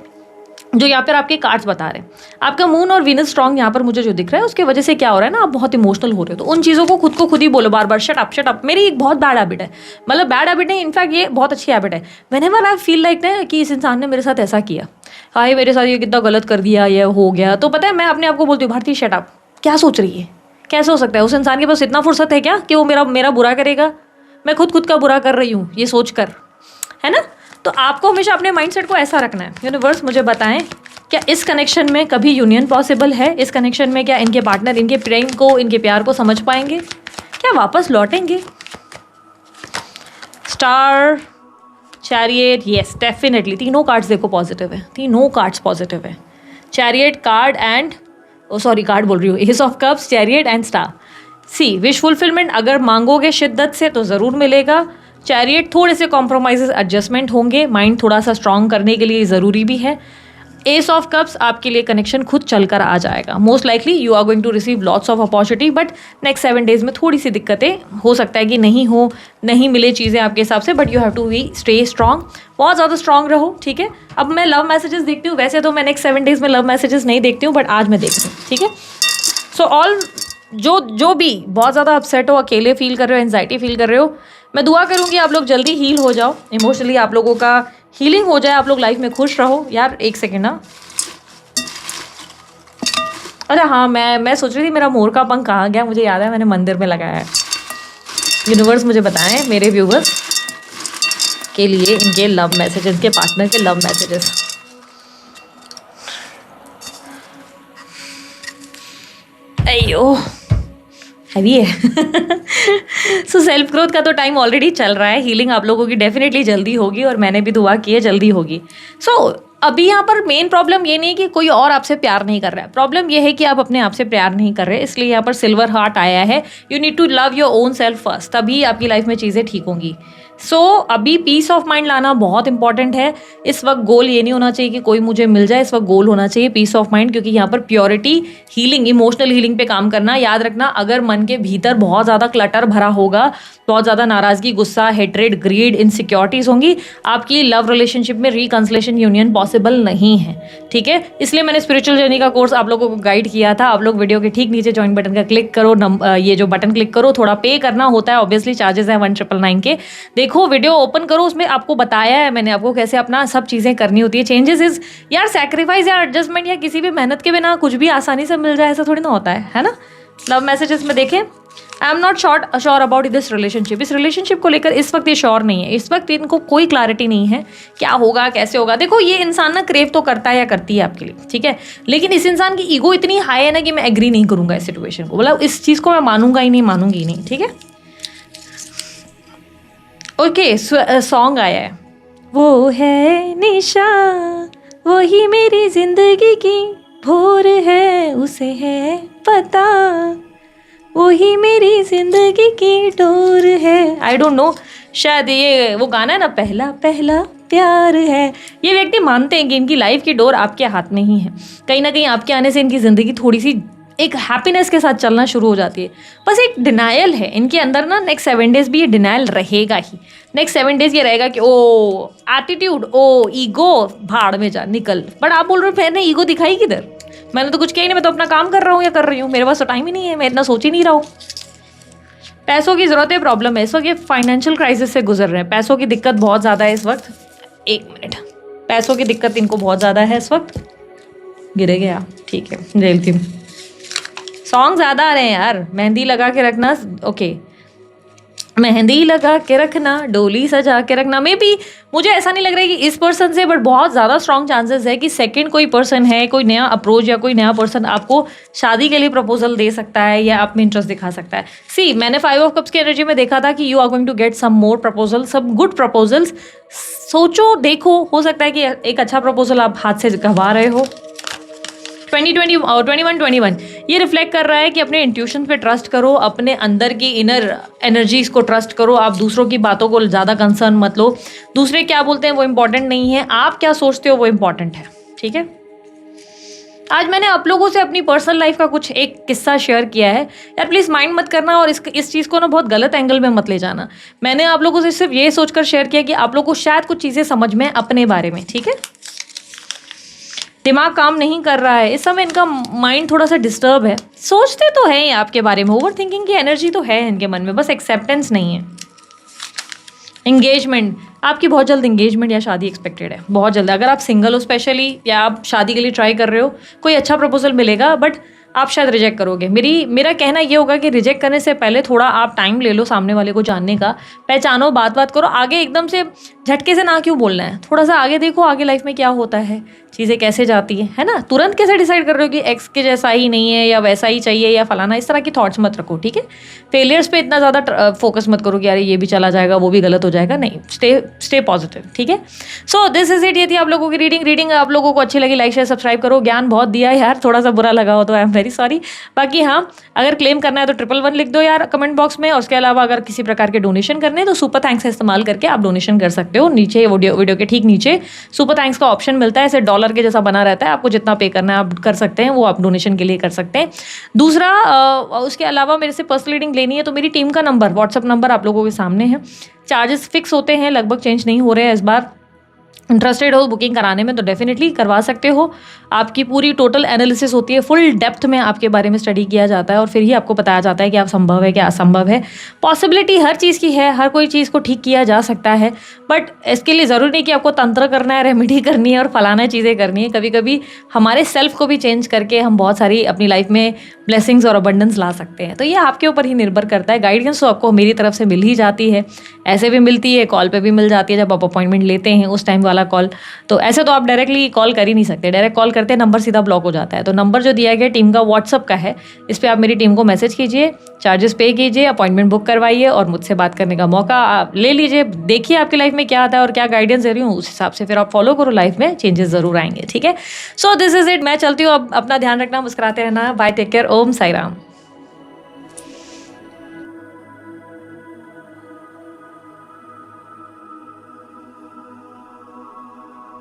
जो यहाँ पर आपके कार्ड्स बता रहे हैं, आपका मून और वीनस स्ट्रांग यहाँ पर मुझे जो दिख रहा है, उसके वजह से क्या हो रहा है ना, आप बहुत इमोशनल हो रहे हो। तो उन चीज़ों को खुद ही बोलो बार बार, शट अप। मेरी एक बहुत बैड हैबिट है, मतलब बैड हैबिट नहीं, इनफैक्ट ये बहुत अच्छी हैबिट है। व्हेनेवर आई फील लाइक ना कि इस इंसान ने मेरे साथ ऐसा किया, हाय मेरे साथ ये कितना गलत कर दिया, ये हो गया, तो पता है मैं अपने आप को बोलती हूँ, भारती शट अप, क्या सोच रही है, कैसे हो सकता है, उस इंसान के पास इतना फुर्सत है क्या कि वो मेरा बुरा करेगा, मैं खुद का बुरा कर रही हूँ ये सोच कर, है ना। तो आपको हमेशा अपने माइंडसेट को ऐसा रखना है। यूनिवर्स मुझे बताएं, क्या इस कनेक्शन में कभी यूनियन पॉसिबल है, इस कनेक्शन में क्या इनके पार्टनर इनके प्रेम को, इनके प्यार को समझ पाएंगे, क्या वापस लौटेंगे। स्टार, चैरियट, यस डेफिनेटली, तीनों कार्ड्स देखो पॉजिटिव है, तीनों कार्ड्स पॉजिटिव है। चैरियट कार्ड एंड कार्ड बोल रही हूँ, ace of cups, chariot and star. See, wish fulfilment अगर मांगोगे शिद्दत से तो ज़रूर मिलेगा। चैरियट थोड़े से कॉम्प्रोमाइजेस, एडजस्टमेंट होंगे, माइंड थोड़ा सा स्ट्रांग करने के लिए ज़रूरी भी है। एस ऑफ कप्स, आपके लिए कनेक्शन खुद चलकर आ जाएगा। Most likely you are going to receive lots of opportunity, but next 7 days में थोड़ी सी दिक्कतें हो सकता है कि नहीं मिले चीज़ें आपके हिसाब से, but you have to be stay strong, बहुत ज़्यादा स्ट्रांग रहो। ठीक है, अब मैं लव मैसेजेस देखती हूँ, वैसे तो मैं नेक्स्ट 7 डेज में लव मैसेजेस नहीं देखती हूँ, बट आज मैं देखती हूँ। ठीक है, सो ऑल जो भी बहुत ज़्यादा अपसेट हो, अकेले फील कर रहे हो, एंजाइटी फील कर रहे हो, मैं दुआ करूँगी आप लोग जल्दी हील हो जाओ, इमोशनली आप लोगों का हीलिंग हो जाए, आप लोग लाइफ में खुश रहो। यार एक सेकेंड ना, अच्छा हाँ, मैं सोच रही थी मेरा मोर का पंख कहाँ गया, मुझे याद है मैंने मंदिर में लगाया है। यूनिवर्स मुझे बताएं मेरे व्यूवर्स के लिए इनके लव मैसेजेस, इनके पार्टनर के लव मैसेजेस। अयो हैवी है। सो सेल्फ ग्रोथ का तो टाइम ऑलरेडी चल रहा है, हीलिंग आप लोगों की डेफिनेटली जल्दी होगी, और मैंने भी दुआ की है जल्दी होगी। सो अभी यहाँ पर मेन प्रॉब्लम ये नहीं कि कोई और आपसे प्यार नहीं कर रहा है, प्रॉब्लम ये है कि आप अपने आप से प्यार नहीं कर रहे, इसलिए यहाँ पर सिल्वर हार्ट आया है। You need to love your own self first, तभी आपकी लाइफ में चीज़ें ठीक होंगी। सो अभी पीस ऑफ माइंड लाना बहुत इंपॉर्टेंट है। इस वक्त गोल ये नहीं होना चाहिए कि कोई मुझे मिल जाए, इस वक्त गोल होना चाहिए पीस ऑफ माइंड, क्योंकि यहाँ पर प्योरिटी, हीलिंग, इमोशनल हीलिंग पे काम करना। याद रखना, अगर मन के भीतर बहुत ज़्यादा क्लटर भरा होगा, बहुत ज़्यादा नाराज़गी, गुस्सा, हेट्रेड, ग्रीड, इनसिक्योरिटीज़ होंगी, आपकी लव रिलेशनशिप में रिकंसिलेशन, यूनियन पॉसिबल नहीं है। ठीक है, इसलिए मैंने स्पिरिचुअल जर्नी का कोर्स आप लोगों को गाइड किया था। आप लोग वीडियो के ठीक नीचे ज्वाइन बटन का क्लिक करो, ये जो बटन क्लिक करो, थोड़ा पे करना होता है, ऑब्वियसली चार्जेस हैं 1999 के। देखो वीडियो ओपन करो, उसमें आपको बताया है मैंने आपको कैसे अपना सब चीज़ें करनी होती है। चेंजेस इज यार सैक्रिफाइस या एडजस्टमेंट या किसी भी मेहनत के बिना कुछ भी आसानी से मिल जाए, ऐसा थोड़ी ना होता है ना। लव मैसेजेस में देखें, I am not sure about this relationship. इस रिलेशनशिप को लेकर इस वक्त ये श्योर नहीं है, इस वक्त इनको कोई क्लैरिटी नहीं है क्या होगा कैसे होगा। देखो ये इंसान ना क्रेव तो करता है या करती है आपके लिए, ठीक है, लेकिन इस इंसान की ईगो इतनी हाई है ना कि मैं एग्री नहीं करूंगा इस सिचुएशन को, मतलब इस चीज़ को मैं मानूंगा ही नहीं, मानूंगी नहीं। ठीक है, ओके, सॉन्ग आया है, वो है निशा वही मेरी जिंदगी की भोर है, उसे है पता, वही मेरी जिंदगी की डोर है। आई डोंट नो, शायद ये वो गाना है ना, पहला पहला प्यार है। ये व्यक्ति मानते हैं कि इनकी लाइफ की डोर आपके हाथ में ही है। कहीं ना कहीं आपके आने से इनकी ज़िंदगी थोड़ी सी एक हैप्पीनेस के साथ चलना शुरू हो जाती है। बस एक डिनायल है इनके अंदर ना, नेक्स्ट 7 डेज़ भी ये डिनायल रहेगा ही। नेक्स्ट 7 डेज़ ये रहेगा कि ओ एटीट्यूड, ओ ईगो, भाड़ में जा निकल। बट आप बोल रहे हो मैंने ईगो दिखाई किधर, मैंने तो कुछ किया ही नहीं, मैं तो अपना काम कर रहा हूँ या कर रही हूँ, मेरे पास तो टाइम ही नहीं है, मैं इतना सोच ही नहीं रहा हूँ। पैसों की ज़रूरत है, प्रॉब्लम है इस वक्त, ये फाइनेंशियल क्राइसिस से गुजर रहे हैं। पैसों की दिक्कत बहुत ज़्यादा है इस वक्त। 1 मिनट, पैसों की दिक्कत इनको बहुत ज़्यादा है इस वक्त। गिरे गया, ठीक है, झेलती हूँ। सॉन्ग ज़्यादा आ रहे हैं यार। मेहंदी लगा के रखना, ओके, मेहंदी लगा के रखना, डोली सजा के रखना। मे बी मुझे ऐसा नहीं लग रहा है कि इस पर्सन से, बट बहुत ज़्यादा स्ट्रॉन्ग चांसेस है कि सेकंड कोई पर्सन है, कोई नया अप्रोच या कोई नया पर्सन आपको शादी के लिए प्रपोजल दे सकता है या आप में इंटरेस्ट दिखा सकता है। सी, मैंने 5 ऑफ कप्स की एनर्जी में देखा था कि you are going to get some more proposal, some good proposals. सोचो, देखो, हो सकता है कि एक अच्छा प्रपोजल आप हाथ से गंवा रहे हो। 21 ये रिफ्लेक्ट कर रहा है कि अपने इंट्यूशन पे ट्रस्ट करो, अपने अंदर की इनर एनर्जीज को ट्रस्ट करो। आप दूसरों की बातों को ज़्यादा कंसर्न मत लो। दूसरे क्या बोलते हैं वो इम्पॉर्टेंट नहीं है, आप क्या सोचते हो वो इम्पॉर्टेंट है, ठीक है। आज मैंने आप लोगों से अपनी पर्सनल लाइफ का कुछ एक किस्सा शेयर किया है यार, प्लीज़ माइंड मत करना और इस चीज़ को ना बहुत गलत एंगल में मत ले जाना। मैंने आप लोगों से सिर्फ ये सोचकर शेयर किया कि आप लोगों को शायद कुछ चीज़ें समझ में अपने बारे में, ठीक है। दिमाग काम नहीं कर रहा है इस समय, इनका माइंड थोड़ा सा डिस्टर्ब है। सोचते तो हैं आपके बारे में, ओवर थिंकिंग की एनर्जी तो है इनके मन में, बस एक्सेप्टेंस नहीं है। एंगेजमेंट, आपकी बहुत जल्द एंगेजमेंट या शादी एक्सपेक्टेड है, बहुत जल्द। अगर आप सिंगल हो स्पेशली, या आप शादी के लिए ट्राई कर रहे हो, कोई अच्छा प्रपोजल मिलेगा, बट आप शायद रिजेक्ट करोगे। मेरा कहना ये होगा कि रिजेक्ट करने से पहले थोड़ा आप टाइम ले लो सामने वाले को जानने का, पहचानो, बात करो। आगे एकदम से झटके से ना क्यों बोलना है, थोड़ा सा आगे देखो, आगे लाइफ में क्या होता है, चीज़ें कैसे जाती है ना। तुरंत कैसे डिसाइड कर रहे हो कि एक्स के जैसा ही नहीं है या वैसा ही चाहिए या फलाना, इस तरह की थॉट्स मत रखो, ठीक है। फेलियर्स पे इतना ज़्यादा फोकस मत करो कि यार ये भी चला जाएगा, वो भी गलत हो जाएगा, नहीं, स्टे पॉजिटिव, ठीक है। सो दिस इज इट, ये थी आप लोगों की रीडिंग आप लोगों को अच्छी लगी, लाइक शेयर सब्सक्राइब करो। ज्ञान बहुत दिया यार, थोड़ा सा बुरा लगा हो तो आई एम वेरी सॉरी। बाकी हाँ, अगर क्लेम करना है तो 111 लिख दो यार कमेंट बॉक्स में। और उसके अलावा अगर किसी प्रकार के डोनेशन करने हैं तो सुपर थैंक्स का इस्तेमाल करके आप डोनेशन कर सकते हो। नीचे वीडियो के ठीक नीचे सुपर थैंक्स का ऑप्शन मिलता है, ऐसे डॉलर के जैसा बना रहता है, आपको जितना पे करना है आप कर सकते हैं, वो आप डोनेशन के लिए कर सकते हैं। दूसरा, उसके अलावा मेरे से पर्सनल रीडिंग लेनी है तो मेरी टीम का नंबर, व्हाट्सअप नंबर आप लोगों के सामने है। चार्जेस फिक्स होते हैं, लगभग चेंज नहीं हो रहे हैं इस बार। इंटरेस्टेड हो बुकिंग कराने में तो डेफिनेटली करवा सकते हो। आपकी पूरी टोटल एनालिसिस होती है, फुल डेप्थ में आपके बारे में स्टडी किया जाता है और फिर ही आपको बताया जाता है कि आप संभव है क्या असंभव है। पॉसिबिलिटी हर चीज़ की है, हर कोई चीज़ को ठीक किया जा सकता है, बट इसके लिए ज़रूरी नहीं कि आपको तंत्र करना है, रेमेडी करनी है और फलाना चीज़ें करनी है। कभी कभी हमारे सेल्फ को भी चेंज करके हम बहुत सारी अपनी लाइफ में ब्लेसिंग्स और अबंडेंस ला सकते हैं। तो ये आपके ऊपर ही निर्भर करता है। गाइडेंस तो आपको मेरी तरफ से मिल ही जाती है, ऐसे भी मिलती है, कॉल पे भी मिल जाती है जब आप अपॉइंटमेंट लेते हैं उस टाइम वाला कॉल। तो ऐसे तो आप डायरेक्टली कॉल कर ही नहीं सकते, डायरेक्ट कॉल करते हैं नंबर सीधा ब्लॉक हो जाता है। तो नंबर जो दिया गया टीम का व्हाट्सअप का है, इस पर आप मेरी टीम को मैसेज कीजिए, चार्जेस पे कीजिए, अपॉइंटमेंट बुक करवाइए और मुझसे बात करने का मौका आप ले लीजिए। देखिए आपकी लाइफ में क्या आता है और क्या गाइडेंस दे रही हूँ, उस हिसाब से फिर आप फॉलो करो, लाइफ में चेंजेस जरूर आएंगे, ठीक है। सो दिस इज इट, मैं चलती हूँ, अब अपना ध्यान रखना, मुस्कुराते रहना, बाय, टेक केयर, ओम साई राम।